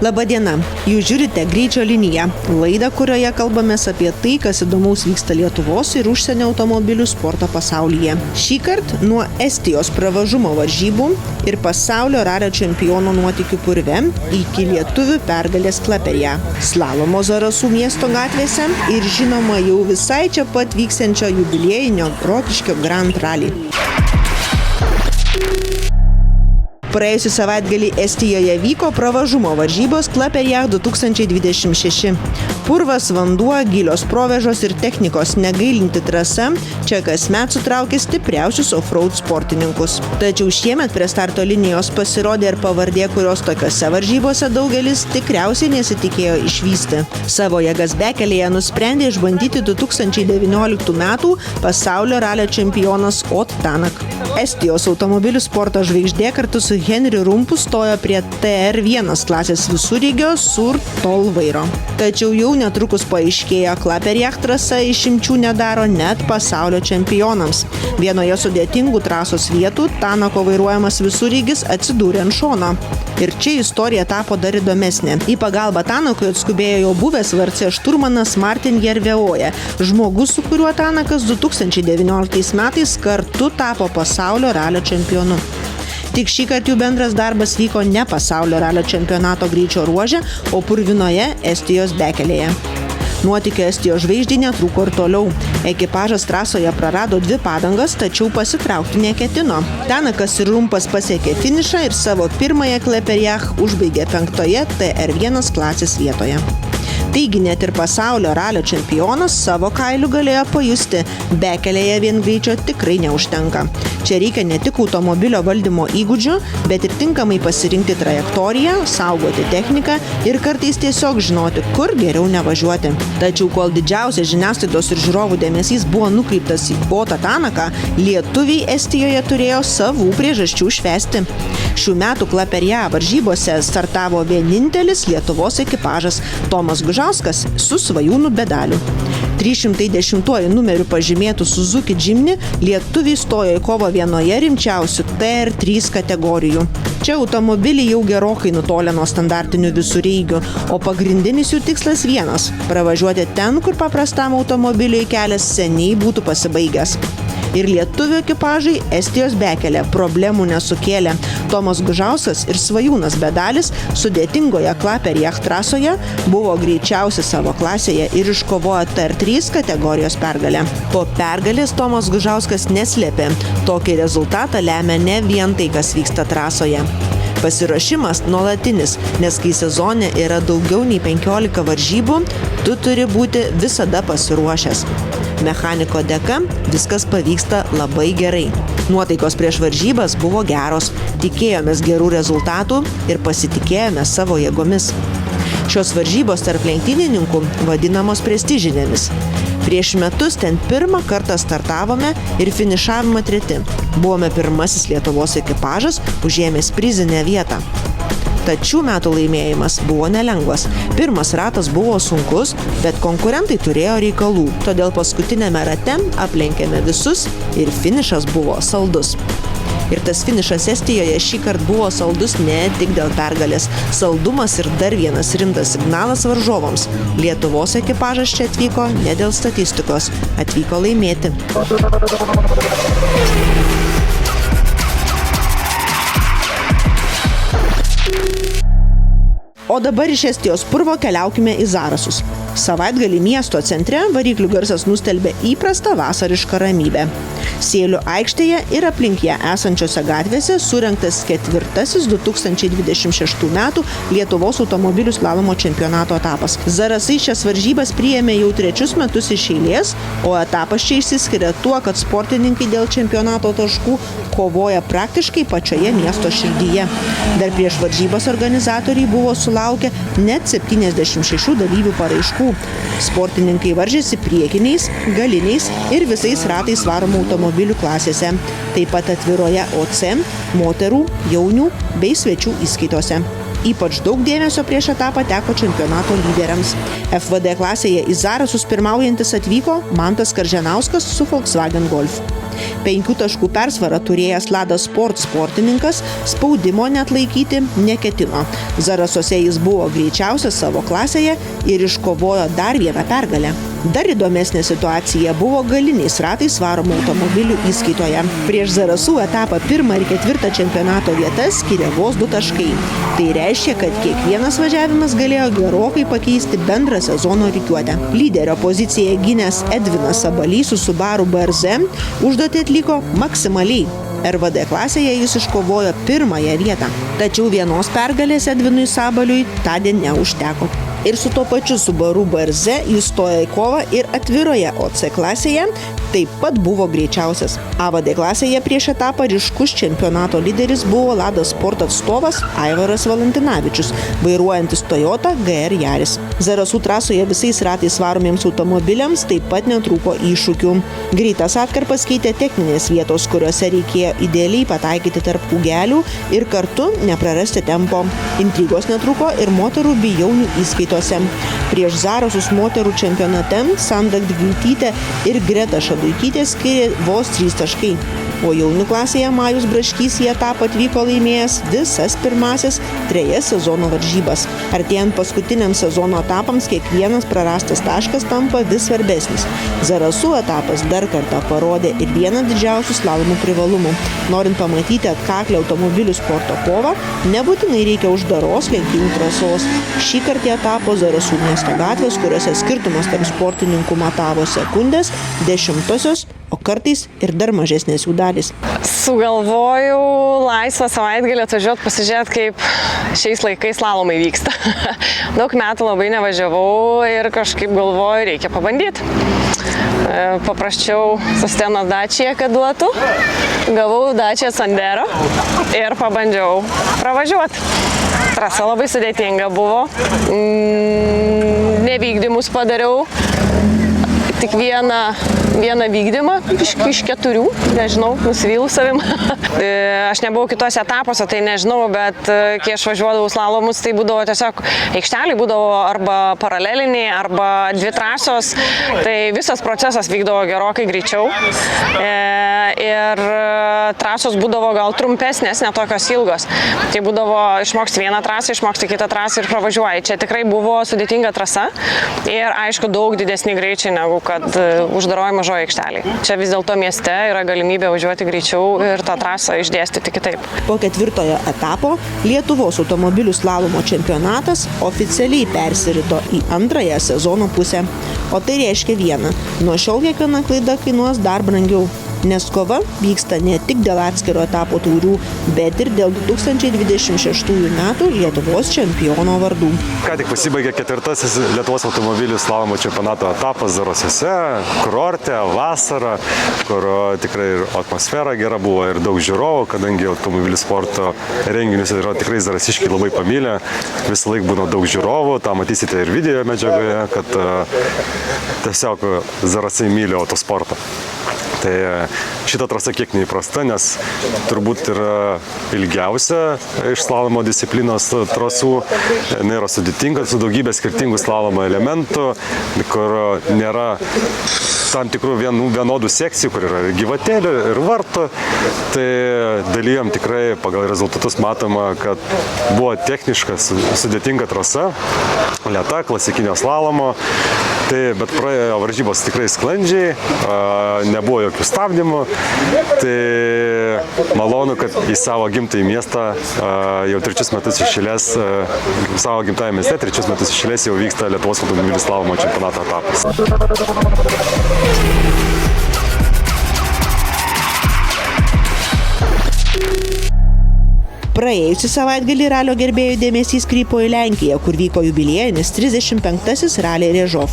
Labadiena, jūs žiūrite Greičio liniją, laidą, kurioje kalbamės apie tai, kas įdomaus vyksta Lietuvos ir užsienio automobilių sporto pasaulyje. Šįkart nuo Estijos pravažumo varžybų ir pasaulio ralio čempiono nuotykių purve iki lietuvių pergalės Klaipėdoje, slalomo Zarasų miesto gatvėse ir žinoma jau visai čia pat vyksiančio jubiliejinio Rokiškio Grand Rally. Praėjusį savaitgalį Estijoje vyko pravažumo varžybos Klaipėdoje 2026. Purvas, vanduo, gilios provėžos ir technikos negailinti trasa čia kasmet sutraukė stipriausius off-road sportininkus. Tačiau šiemet prie starto linijos pasirodė ir pavardė, kurios tokiose varžybose daugelis tikriausiai nesitikėjo išvysti. Savo jėgas bekelėje nusprendė išbandyti 2019 metų pasaulio ralio čempionas Ott Tänak. Estijos automobilių sporto žvaigždė kartu su Henriu Rumpu stojo prie TR1 klasės visureigio Sur Tol vairo. Tačiau jau netrukus paaiškėjo, Klaipėdoje trasa išimčių nedaro net pasaulio čempionams. Vienoje sudėtingų trasos vietų Tänako vairuojamas visureigis atsidūrė ant šono. Ir čia istorija tapo dar įdomesnė. Į pagalbą Tänakui atskubėjo jo buvęs VRC šturmanas Martin Järveoja, žmogus, su kuriuo Tänakas 2019 metais kartu tapo pasaulio ralio čempionu. Tik šįkart jų bendras darbas vyko ne pasaulio ralio čempionato greičio ruože, o purvinoje Estijos bekelėje. Nuotykio Estijos žvaigždei netrūko ir toliau. Ekipažas trasoje prarado 2 padangas, tačiau pasitraukti neketino. Tänakas ir Rumpas pasiekė finišą ir savo pirmąją Klaipėdoje užbaigė 5-oje TR1 klasės vietoje. Taigi net ir pasaulio ralio čempionas savo kailiu galėjo pajusti, bekelėje vien greičio tikrai neužtenka. Čia reikia ne tik automobilio valdymo įgūdžių, bet ir tinkamai pasirinkti trajektoriją, saugoti techniką ir kartais tiesiog žinoti, kur geriau nevažiuoti. Tačiau kol didžiausias žiniasklaidos ir žiūrovų dėmesys buvo nukreiptas į Ottą Tänaką, lietuviai Estijoje turėjo savų priežasčių švęsti. Šių metų Klaipėdoje varžybose startavo vienintelis Lietuvos ekipažas Tomas Gužauskas su Svajūnu Bedaliu. 310 numeriu pažymėtų Suzuki Jimny lietuviai stojo į kovą vienoje rimčiausių TR3 kategorijų. Čia automobiliai jau gerokai nutolė nuo standartinių visureigių, o pagrindinis jų tikslas vienas – pravažiuoti ten, kur paprastam automobiliui kelias seniai būtų pasibaigęs. Ir lietuvių ekipažai Estijos bekelė problemų nesukėlė. Tomas Gužauskas ir Svajūnas Bedalis sudėtingoje Klaipėdoje trasoje buvo greičiausi savo klasėje ir iškovojo TR3 kategorijos pergalę. Po pergalės Tomas Gužauskas neslėpė. Tokį rezultatą lemia ne vien tai, kas vyksta trasoje. Pasiruošimas nuolatinis, nes kai sezone yra daugiau nei 15 varžybų, tu turi būti visada pasiruošęs. Mechaniko dėka viskas pavyksta labai gerai. Nuotaikos prieš varžybas buvo geros, tikėjomės gerų rezultatų ir pasitikėjome savo jėgomis. Šios varžybos tarp lenktynininkų vadinamos prestižinėmis. Prieš metus ten pirmą kartą startavome ir finišavome 3. Buvome pirmasis Lietuvos ekipažas, užėmęs prizinę vietą. Tad šių metų laimėjimas buvo nelengvas. Pirmas ratas buvo sunkus, bet konkurentai turėjo reikalų. Todėl paskutinėme rate aplenkėme visus ir finišas buvo saldus. Ir tas finišas Estijoje šįkart buvo saldus ne tik dėl pergalės. Saldumas ir dar vienas rimtas signalas varžovams. Lietuvos ekipažas čia atvyko ne dėl statistikos, atvyko laimėti. O dabar iš Estijos purvo keliaukime į Zarasus. Savaitgalį miesto centre variklių garsas nustelbė įprastą vasarišką ramybę. Sėlių aikštėje ir aplink ją esančiose gatvėse surengtas 4. 2026 metų Lietuvos automobilių slalomo čempionato etapas. Zarasai šias varžybas priėmė jau 3 metus iš eilės, o etapas čia išsiskiria tuo, kad sportininkai dėl čempionato taškų kovoja praktiškai pačioje miesto širdyje. Dar prieš varžybas organizatoriai buvo sulaukę net 76 dalyvių paraiškų. Sportininkai varžėsi priekiniais, galiniais ir visais ratais varomų automobilių klasėse, taip pat atviroje OC, moterų, jaunių bei svečių įskaitose. Ypač daug dėmesio prieš etapą teko čempionato lyderiams. FVD klasėje į Zarasus pirmaujantis atvyko Mantas Karžanauskas su Volkswagen Golf. 5 taškų persvarą turėjęs Lada Sport sportininkas spaudimo neatlaikyti neketino. Zarasuose jis buvo greičiausias savo klasėje ir iškovojo dar vieną pergalę. Dar įdomesnė situacija buvo galiniais ratais varomų automobilių įskaitoje. Prieš Zarasų etapą 1 ir 4 čempionato vietas skiria vos 2 taškai. Tai reiškia, kad kiekvienas važiavimas galėjo gerokai pakeisti bendrą sezono rikiuotę. Lyderio poziciją gynęs Edvinas Sabalys su Subaru BRZ užduotį atliko maksimaliai. RVD klasėje jis iškovojo 1 vietą. Tačiau vienos pergalės Edvinui Sabaliui tądien neužteko. Ir su tuo pačiu Subaru BRZ jis stojo į kovą ir atviroje OC klasėje taip pat buvo greičiausias. AVD klasėje prieš etapą ryškus čempionato lyderis buvo Lada Sport atstovas Aivaras Valentinavičius, vairuojantis Toyota GR Yaris. Zarasų trasoje visais ratais varomiems automobiliams taip pat netrūko iššūkių. Greitas atkarpas keitė techninės vietos, kuriuose reikėjo idealiai pataikyti tarp kūgelių ir kartu neprarasti tempo. Intrigos netrūko ir moterų bei jaunių įskaitose. Prieš Zarasus moterų čempionate Sanda Dvyltytė ir Greta Šaduikytė skiria vos 3 taškai. O jaunių klasėje Majus Braškys į etapą atvyko laimėjęs visas pirmasis 3 sezono varžybas. Artėjant paskutiniams sezono etapams kiekvienas prarastas taškas tampa vis svarbesnis. Zarasų etapas dar kartą parodė ir vieną didžiausių slalomų privalumų. Norint pamatyti atkaklią automobilių sporto kovą, nebūtinai reikia uždaros lenktynių trasos. Šį kartą etapo Zarasų miesto gatvės, kuriuose skirtumas tarp sportininkų matavo sekundės, dešimtosios, o kartais ir dar mažesnės jų dalys. Sugalvojau laisvą savaitgalį atvažiuoti pasižiūrėti, kaip šiais laikais slalomai vyksta. Daug metų labai nevažiavau ir kažkaip galvoju, reikia pabandyti. Paprašiau Sustenos Dačiją, kad duotų. Gavau Dačiją Sandero ir pabandžiau pravažiuoti. Trasa labai sudėtinga buvo. Nevykdymus padariau. Tik vieną vykdymą iš 4, nežinau, nusivylu savim. Aš nebuvau kitose etapuose, tai nežinau, bet kai aš važiuodavau slalomus, tai būdavo tiesiog aikšteliai, būdavo arba paraleliniai, arba 2 trasos, tai visas procesas vykdavo gerokai greičiau. Ir trasos būdavo gal trumpesnės, ne tokios ilgos. Tai būdavo išmoksti vieną trasą, išmoksti kitą trasą ir pravažiuoji. Čia tikrai buvo sudėtinga trasa ir aišku daug didesni greičiai negu kad uždaroji mažoji aikštelė. Čia vis dėlto mieste yra galimybė važiuoti greičiau ir tą trasą išdėstyti kitaip. Po 4 etapo Lietuvos automobilių slalomo čempionatas oficialiai persirito į 2 sezono pusę. O tai reiškia vieną. Nuo šiol kiekviena klaida kainuos dar brangiau. Nes kova vyksta ne tik dėl atskiro etapo taurių, bet ir dėl 2026 metų Lietuvos čempiono vardų. Ką tik pasibaigė 4. Lietuvos automobilių slalomo čempionato etapas Zarasuose, kurorte, vasara, kur tikrai ir atmosfera gera buvo ir daug žiūrovų, kadangi automobilių sporto renginius yra tikrai zarasiškiai labai pamylę, visą laiką būna daug žiūrovų, tą matysite ir video medžiagoje, kad tiesiog zarasai myli autosportą. Tai šita trasa kiek neįprasta, nes turbūt yra ilgiausia iš slalomo disciplinos trasų. Jis yra sudėtinga, su daugybė skirtingų slalomo elementų, kur nėra tam tikrų vienodų sekcijų, kur yra gyvatėlių ir vartų. Tai dalyjom tikrai pagal rezultatus matoma, kad buvo techniška sudėtinga trasa, lėta, klasikinio slalomo. Tai, bet praėjo varžybos tikrai sklandžiai, nebuvo jokių stabdymų. Tai malonu, kad į savo gimtąjį miestą jau 3 metus iš eilės, savo gimtąjį mieste 3 metus iš eilės jau vyksta Lietuvos automobilių slalomo čempionato etapas. Praėjusį savaitgalį ralio gerbėjų dėmesys krypo į Lenkiją, kur vyko jubiliejinis 35-asis Rally Rėžov.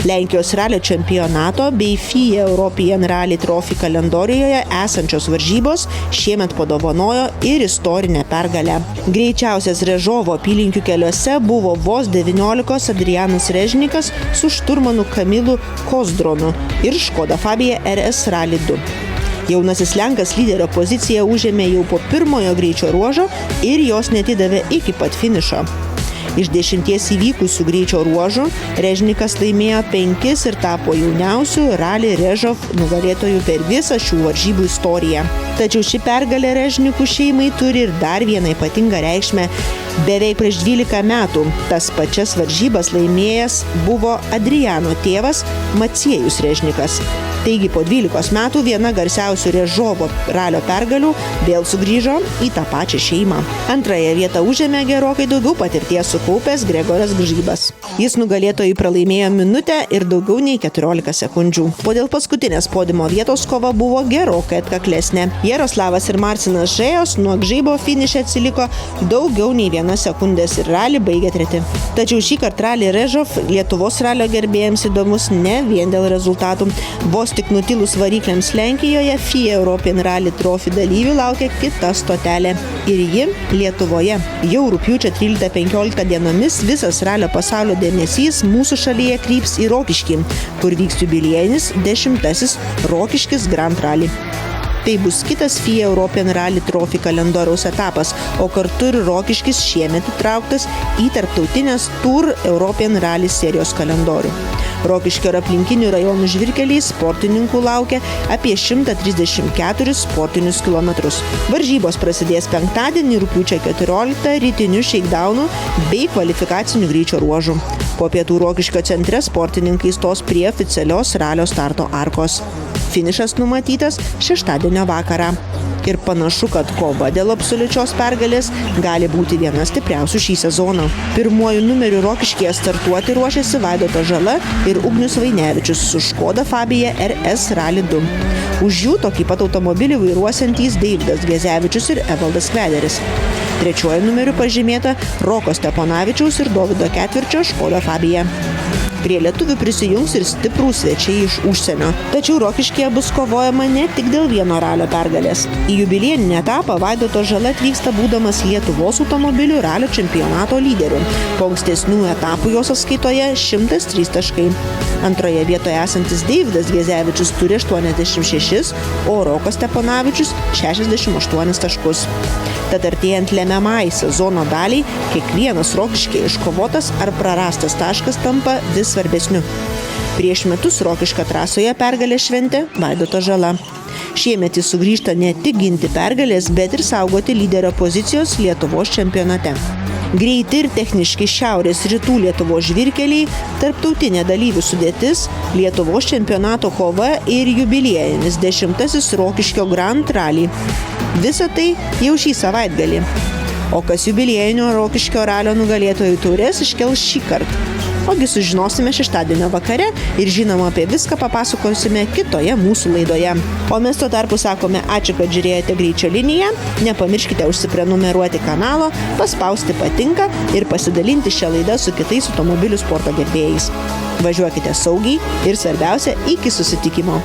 Lenkijos ralio čempionato bei FIA European Rally Trophy kalendorijoje esančios varžybos šiemet padovanojo ir istorinę pergalę. Greičiausias Rėžovo apylinkių keliuose buvo vos 19 Adrianas Režnikas su šturmanu Kamilu Kozdronu ir Škoda Fabia RS Rally 2. Jaunasis lenkas lyderio poziciją užėmė jau po pirmojo greičio ruožo ir jos netidavė iki pat finišo. Iš 10 įvykusių greičio ruožų Režnikas laimėjo 5 ir tapo jauniausiu Rally Režov nugalėtoju per visą šių varžybų istoriją. Tačiau ši pergalė Režnikų šeimai turi ir dar vieną ypatingą reikšmę. Beveik prieš 12 metų tas pačias varžybas laimėjęs buvo Adriano tėvas Maciejus Režnikas. Taigi po 12 metų viena garsiausių Režovo ralio pergalių vėl sugrįžo į tą pačią šeimą. Antrąją vietą užėmė gerokai daugiau patirties sukaupęs Gregoras Gržybas. Jis nugalėtojui pralaimėjo minutę ir daugiau nei 14 sekundžių. Po dėl paskutinės podimo vietos kova buvo gerokai atkaklesnė. Jaroslavas ir Marcinas Žėjos nuo Gžybo finiše atsiliko daugiau nei 1 sekundės ir ralį baigė treti. Tačiau šį kartą Rally Režov Lietuvos ralio gerbėjams įdomus ne vien dėl rezultatų. Vos tik nutilus varikliams Lenkijoje, FIA European Rally Trophy dalyvių laukia kita stotelė. Ir ji Lietuvoje. Jau rugpjūčio 13-15 dienomis visas ralio pasaulio dėmesys mūsų šalyje kryps į Rokiškį, kur vyks jubiliejinis 10. Rokiškis Grand Rally. Tai bus kitas FIA European Rally Trophy kalendoriaus etapas, o kartu ir Rokiškis šiemet įtrauktas į tarptautinės Tour European Rally serijos kalendorių. Rokiškio ir aplinkinių rajonų žvyrkeliai sportininkų laukia apie 134 sportinius kilometrus. Varžybos prasidės penktadienį rugpjūčio 14 rytiniu shakedownų bei kvalifikacinių greičio ruožų. Po pietų Rokiškio centre sportininkai stos prie oficialios ralio starto arkos. Finišas numatytas šeštadienio vakarą. Ir panašu, kad kova dėl absoliučios pergalės gali būti viena stipriausių šį sezoną. Pirmuoju numeriu Rokiškyje startuoti ruošiasi Vaidotas Žala ir Ugnius Vainevičius su Škoda Fabia RS Rally 2. Už jų tokį pat automobilį vairuosiantys Deividas Gezevičius ir Evaldas Kvederis. Trečiuoju numeriu pažymėta Roko Steponavičiaus ir Dovydo Ketvirčio Škoda Fabia. Prie lietuvių prisijungs ir stiprūs svečiai iš užsienio. Tačiau Rokiškyje bus kovojama ne tik dėl vieno ralio pergalės. Į jubiliejinį etapą Vaidotas Žala atvyksta būdamas Lietuvos automobilių ralio čempionato lyderiu. Po ankstesnių etapų jo sąskaitoje 103 taškai. Antroje vietoje esantis Deividas Gezevičius turi 86, o Rokas Steponavičius 68 taškus. Tad artėjant lemiamai sezono daliai, kiekvienas Rokiškyje iškovotas ar prarastas taškas tampa vis svarbesniu. Prieš metus Rokiškio trasoje pergalę šventė Vaidotas Žala. Šiemet jis sugrįžta ne tik ginti pergalės, bet ir saugoti lyderio pozicijos Lietuvos čempionate. Greiti ir techniški šiaurės rytų Lietuvos žvyrkeliai, tarptautinė dalyvių sudėtis, Lietuvos čempionato kova ir jubiliejinis 10. Rokiškio Grand Rally. Visa tai jau šį savaitgalį. O kas jubiliejinio Rokiškio ralio nugalėtojų taures iškels šį kartą. Ogi sužinosime šeštadienio vakare ir žinoma apie viską papasakosime kitoje mūsų laidoje. O mes tuo tarpu sakome ačiū, kad žiūrėjote Greičio liniją, nepamirškite užsiprenumeruoti kanalo, paspausti patinka ir pasidalinti šią laidą su kitais automobilių sporto gerbėjais. Važiuokite saugiai ir svarbiausia iki susitikimo.